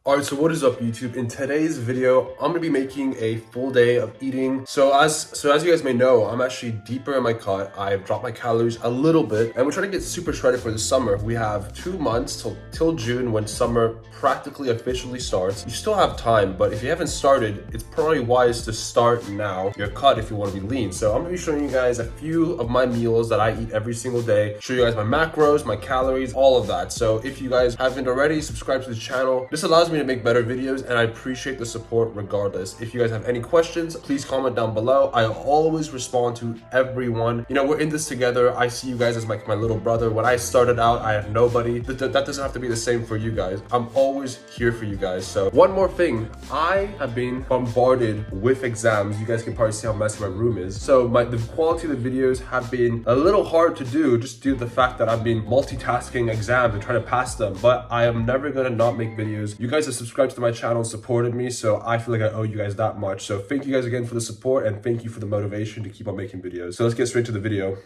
Alright, so what is up YouTube? In today's video, I'm gonna be making a full day of eating. So as you guys may know, I'm actually deeper in my cut. I've dropped my calories a little bit, and we're trying to get super shredded for the summer. We have 2 months till June when summer practically officially starts. You still have time, but if you haven't started, it's probably wise to start now your cut if you want to be lean. So I'm gonna be showing you guys a few of my meals that I eat every single day. Show you guys my macros, my calories, all of that. So if you guys haven't already, subscribe to the channel. This allows me to make better videos, and I appreciate the support regardless. If you guys have any questions, please comment down below. I always respond to everyone. You know, we're in this together. I see you guys as my little brother. When I started out, I had nobody. That doesn't have to be the same for you guys. I'm always here for you guys. So one more thing, I have been bombarded with exams. You guys can probably see how messy my room is. So the quality of the videos have been a little hard to do just due to the fact that I've been multitasking exams and trying to pass them, but I am never gonna not make videos. You guys have subscribed to my channel and supported me, so I feel like I owe you guys that much. So thank you guys again for the support, and thank you for the motivation to keep on making videos. So let's get straight to the video.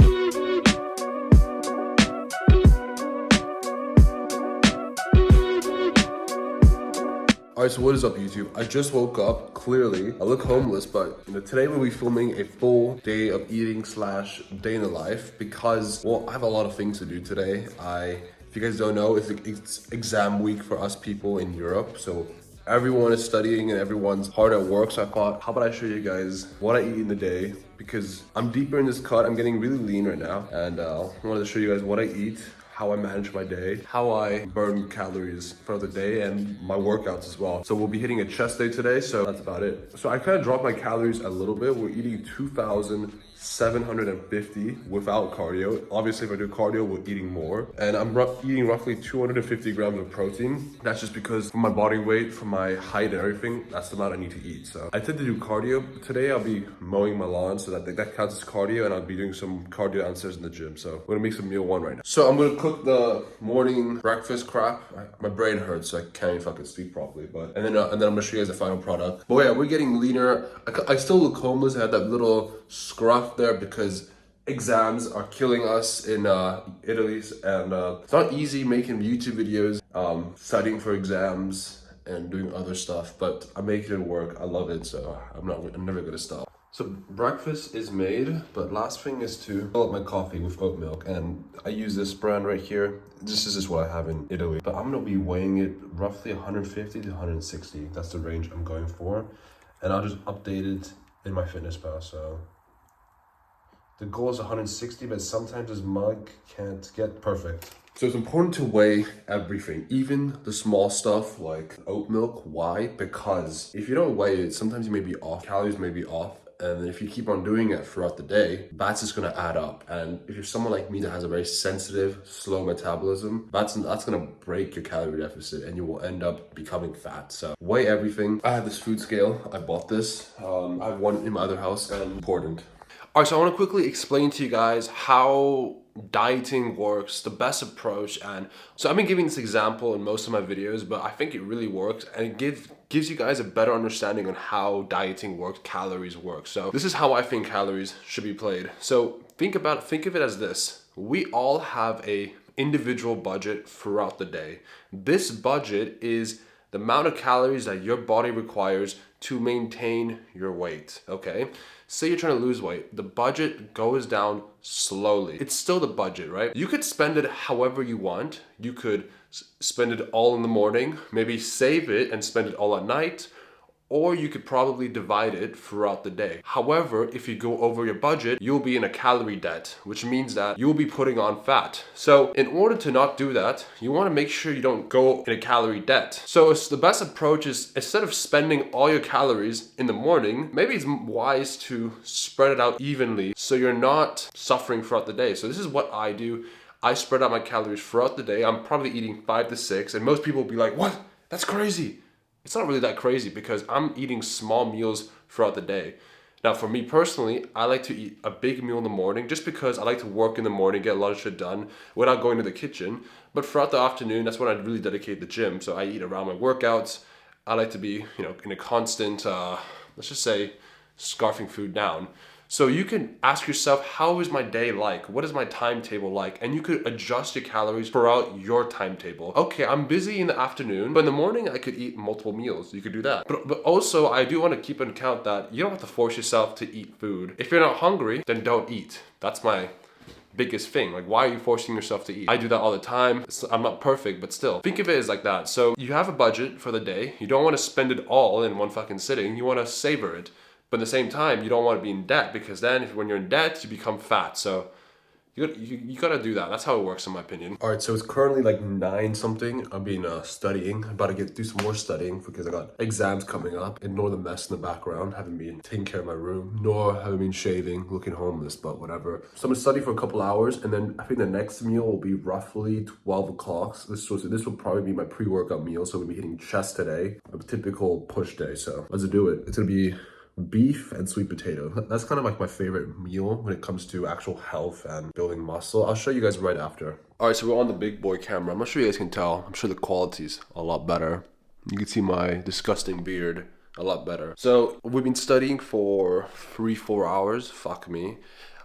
Alright, so what is up YouTube? I just woke up, clearly. I look homeless, but today we'll be filming a full day of eating slash day in the life because, well, I have a lot of things to do today. If you guys don't know, it's exam week for us people in Europe, so everyone is studying and everyone's hard at work. So I thought, how about I show you guys what I eat in the day, because I'm deeper in this cut. I'm getting really lean right now, and I wanted to show you guys what I eat, how I manage my day, how I burn calories for the day, and my workouts as well. So we'll be hitting a chest day today, so that's about it. So I kind of dropped my calories a little bit. We're eating 2,750 without cardio. Obviously, if I do cardio, we're eating more. And I'm eating roughly 250 grams of protein. That's just because for my body weight, for my height and everything, that's the amount I need to eat. So I tend to do cardio. Today, I'll be mowing my lawn, so that counts as cardio, and I'll be doing some cardio downstairs in the gym. So we're gonna make some meal one right now. So I'm gonna cook the morning breakfast crap. My brain hurts, so I can't even fucking sleep properly. And then I'm gonna show you guys the final product. But yeah, we're getting leaner. I still look homeless. I had that little scruff there because exams are killing us in Italy, and it's not easy making YouTube videos, studying for exams and doing other stuff, but I'm making it work. I love it, so I'm never gonna stop. So breakfast is made, but last thing is to fill up my coffee with oat milk, and I use this brand right here. This is just what I have in Italy, but I'm gonna be weighing it roughly 150 to 160. That's the range I'm going for, and I'll just update it in my fitness pal. So the goal is 160, but sometimes this mug can't get perfect. So it's important to weigh everything, even the small stuff like oat milk. Why? Because if you don't weigh it, sometimes you may be off, calories may be off, and if you keep on doing it throughout the day, that's just gonna add up. And if you're someone like me that has a very sensitive, slow metabolism, that's gonna break your calorie deficit, and you will end up becoming fat. So weigh everything. I have this food scale. I bought this. I have one in my other house, and important. All right, so I want to quickly explain to you guys how dieting works, the best approach. And so I've been giving this example in most of my videos, but I think it really works, and it gives you guys a better understanding on how dieting works, calories work. So this is how I think calories should be played. So think of it as this. We all have a individual budget throughout the day. This budget is the amount of calories that your body requires to maintain your weight, okay? Say you're trying to lose weight, the budget goes down slowly. It's still the budget, right? You could spend it however you want. You could spend it all in the morning, maybe save it and spend it all at night, or you could probably divide it throughout the day. However, if you go over your budget, you'll be in a calorie debt, which means that you'll be putting on fat. So in order to not do that, you want to make sure you don't go in a calorie debt. So the best approach is, instead of spending all your calories in the morning, maybe it's wise to spread it out evenly so you're not suffering throughout the day. So this is what I do. I spread out my calories throughout the day. I'm probably eating 5 to 6, and most people will be like, what? That's crazy. It's not really that crazy because I'm eating small meals throughout the day. Now, for me personally, I like to eat a big meal in the morning just because I like to work in the morning, get a lot of shit done without going to the kitchen. But throughout the afternoon, that's when I really dedicate the gym. So I eat around my workouts. I like to be, in a constant, let's just say, scarfing food down. So you can ask yourself, how is my day like? What is my timetable like? And you could adjust your calories throughout your timetable. Okay, I'm busy in the afternoon, but in the morning I could eat multiple meals. You could do that. But also I do want to keep in account that you don't have to force yourself to eat food. If you're not hungry, then don't eat. That's my biggest thing. Like, why are you forcing yourself to eat? I do that all the time. I'm not perfect, but still. Think of it as like that. So you have a budget for the day. You don't want to spend it all in one fucking sitting. You want to savor it. But at the same time, you don't want to be in debt, because then when you're in debt, you become fat. So you gotta do that. That's how it works, in my opinion. All right, so it's currently like 9 something. I've been studying. I'm about to do some more studying because I got exams coming up. Ignore the mess in the background. Haven't been taking care of my room, nor haven't been shaving, looking homeless, but whatever. So I'm gonna study for a couple hours, and then I think the next meal will be roughly 12 o'clock. So this will probably be my pre-workout meal. So we'll be hitting chest today, a typical push day. So let's do it. It's gonna be beef and sweet potato. That's kind of like my favorite meal when it comes to actual health and building muscle. I'll show you guys right after. All right, so we're on the big boy camera. I'm not sure you guys can tell. I'm sure the quality's a lot better. You can see my disgusting beard a lot better. So we've been studying for 3-4 hours. Fuck me.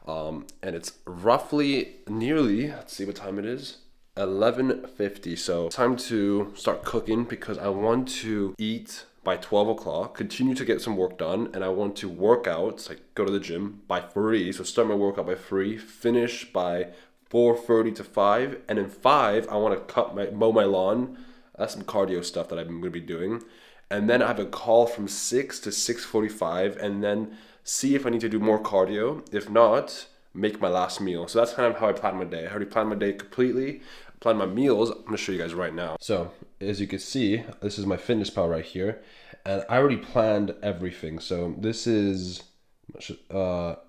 And it's roughly nearly, let's see what time it is. 11:50. So time to start cooking because I want to eat by 12 o'clock, continue to get some work done, and I want to work out, like go to the gym by 3, so start my workout by 3, finish by 4:30 to 5, and in 5, I want to mow my lawn. That's some cardio stuff that I'm going to be doing. And then I have a call from 6 to 6:45, and then see if I need to do more cardio. If not, make my last meal. So that's kind of how I plan my day. I already planned my day completely. Plan my meals. I'm gonna show you guys right now. So as you can see, this is my fitness pal right here, and I already planned everything. So this is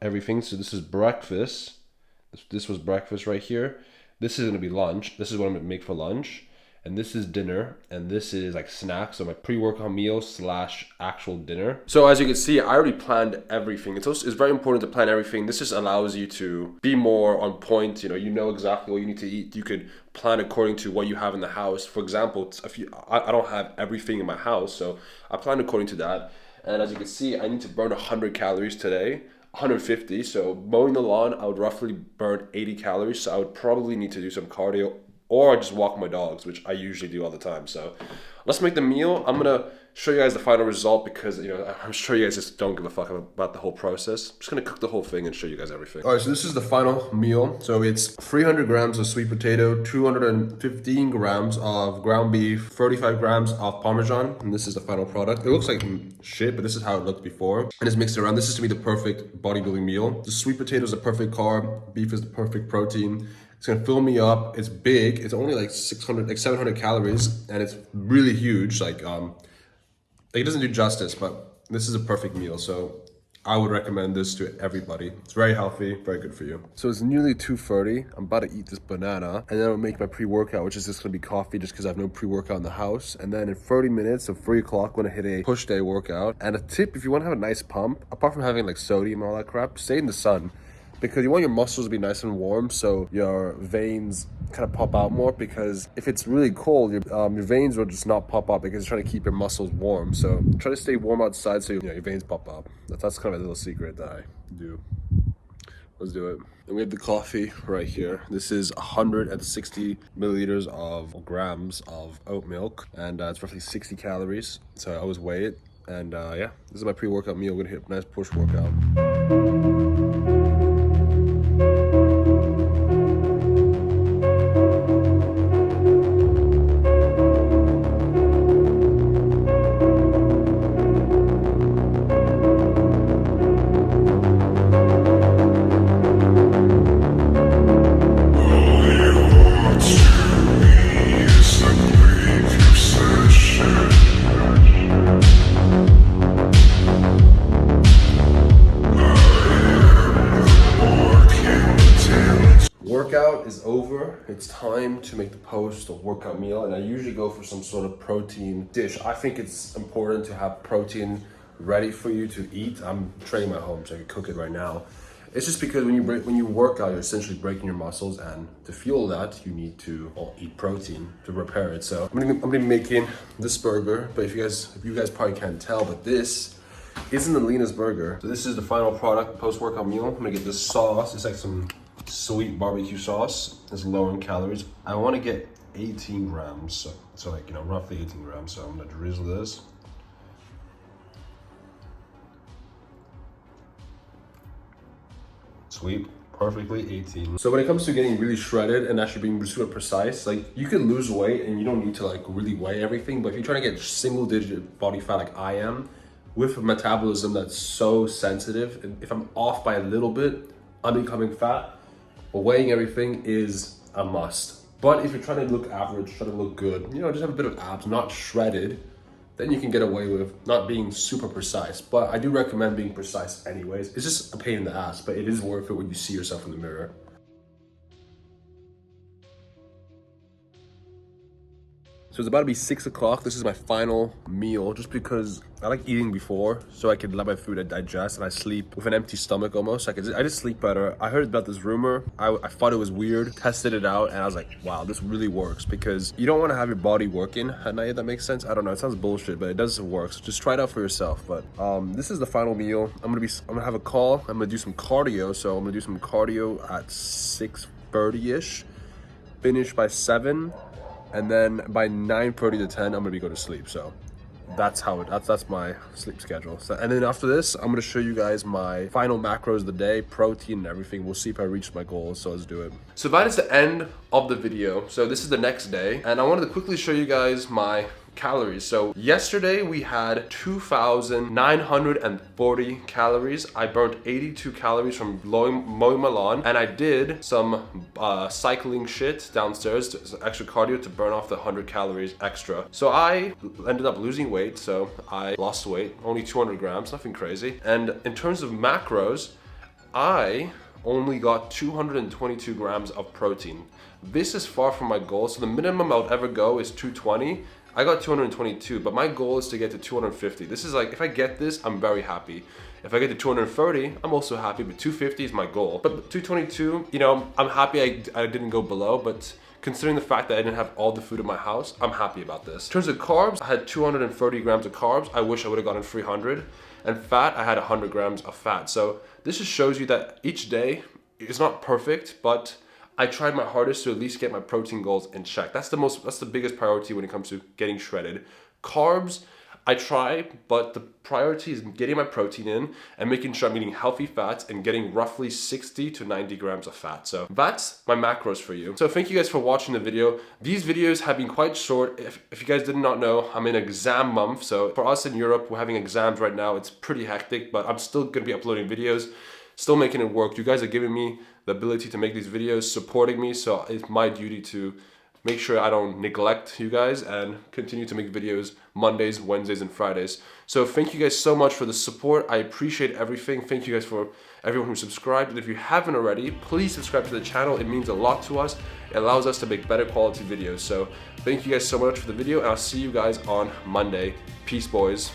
everything. So this is breakfast. This was breakfast right here. This is gonna be lunch. This is what I'm gonna make for lunch. And this is dinner, and this is like snacks, so my pre-workout meal / actual dinner. So as you can see, I already planned everything. It's very important to plan everything. This just allows you to be more on point. You know exactly what you need to eat. You could plan according to what you have in the house. For example, I don't have everything in my house, so I plan according to that. And as you can see, I need to burn 100 calories today. 150. So mowing the lawn, I would roughly burn 80 calories. So I would probably need to do some cardio, or I just walk my dogs, which I usually do all the time. So let's make the meal. I'm gonna show you guys the final result because I'm sure you guys just don't give a fuck about the whole process. I'm just gonna cook the whole thing and show you guys everything. All right, so this is the final meal. So it's 300 grams of sweet potato, 215 grams of ground beef, 35 grams of Parmesan, and this is the final product. It looks like shit, but this is how it looked before. And it's mixed around. This is to me the perfect bodybuilding meal. The sweet potato is the perfect carb, beef is the perfect protein. It's gonna fill me up. It's big. It's only like 700 calories, and it's really huge. Like it doesn't do justice, but this is a perfect meal. So I would recommend this to everybody. It's very healthy, very good for you. So it's nearly 2:30. I'm about to eat this banana, and then I'll make my pre-workout, which is just gonna be coffee, just because I have no pre-workout in the house. And then in 30 minutes, so 3 o'clock, I'm gonna hit a push day workout. And a tip, if you want to have a nice pump, apart from having like sodium and all that crap, stay in the sun. Because you want your muscles to be nice and warm, so your veins kind of pop out more. Because if it's really cold, your veins will just not pop up because it's trying to keep your muscles warm. So try to stay warm outside so your veins pop up. That's kind of a little secret that I do. Let's do it. And we have the coffee right here. This is 160 milliliters of grams of oat milk, and it's roughly 60 calories. So I always weigh it. And yeah, this is my pre-workout meal. We're gonna hit a nice push workout. Workout is over. It's time to make the post or workout meal, and I usually go for some sort of protein dish. I think it's important to have protein ready for you to eat. I'm training at home, so I can cook it right now. It's just because when you work out, you're essentially breaking your muscles, and to fuel that, you need to eat protein to repair it. So I'm gonna be making this burger, but if you guys probably can't tell, but this isn't the leanest burger. So this is the final product, post-workout meal. I'm gonna get this sauce. It's like some sweet barbecue sauce. It's low in calories. I wanna get 18 grams. So like, you know, roughly 18 grams. So I'm gonna drizzle this. Sweet. Perfectly 18. So when it comes to getting really shredded and actually being super precise, like you can lose weight and you don't need to like really weigh everything, but if you're trying to get single digit body fat like I am, with a metabolism that's so sensitive, and if I'm off by a little bit, I'm becoming fat, but weighing everything is a must. But if you're trying to look average, trying to look good, you know, just have a bit of abs, not shredded, then you can get away with not being super precise. But I do recommend being precise anyways. It's just a pain in the ass, but it is worth it when you see yourself in the mirror. So it's about to be 6 o'clock. This is my final meal just because I like eating before so I can let my food digest, and I sleep with an empty stomach almost. I just sleep better. I heard about this rumor. I thought it was weird, tested it out, and I was like, wow, this really works, because you don't want to have your body working at night, if that makes sense. I don't know, it sounds bullshit, but it does work. So just try it out for yourself. But this is the final meal. I'm gonna have a call. I'm gonna do some cardio. So I'm gonna do some cardio at 6:30ish, finish by 7. And then by 9:30 to 10, I'm gonna go to sleep. So that's my sleep schedule. So, and then after this, I'm gonna show you guys my final macros of the day, protein and everything. We'll see if I reach my goals, so let's do it. So that is the end of the video. So this is the next day, and I wanted to quickly show you guys my calories. So yesterday we had 2,940 calories. I burnt 82 calories from mowing my lawn, and I did some cycling shit downstairs, extra cardio to burn off the 100 calories extra. So I ended up losing weight, so I lost weight, only 200 grams, nothing crazy. And in terms of macros, I only got 222 grams of protein. This is far from my goal, so the minimum I would ever go is 220. I got 222, but my goal is to get to 250. This is like, if I get this, I'm very happy. If I get to 230, I'm also happy, but 250 is my goal. But 222, you know, I'm happy I didn't go below, but considering the fact that I didn't have all the food in my house, I'm happy about this. In terms of carbs, I had 230 grams of carbs. I wish I would have gotten 300. And fat, I had 100 grams of fat. So this just shows you that each day is not perfect, but I tried my hardest to at least get my protein goals in check. That's the biggest priority when it comes to getting shredded. Carbs, I try, but the priority is getting my protein in and making sure I'm eating healthy fats and getting roughly 60 to 90 grams of fat. So that's my macros for you. So thank you guys for watching the video. These videos have been quite short. If you guys did not know, I'm in exam month. So for us in Europe, we're having exams right now. It's pretty hectic, but I'm still gonna be uploading videos, still making it work. You guys are giving me the ability to make these videos, supporting me, so it's my duty to make sure I don't neglect you guys and continue to make videos Mondays, Wednesdays, and Fridays. So thank you guys so much for the support. I appreciate everything. Thank you guys for everyone who subscribed. And if you haven't already, please subscribe to the channel. It means a lot to us. It allows us to make better quality videos. So thank you guys so much for the video, and I'll see you guys on Monday. Peace, boys.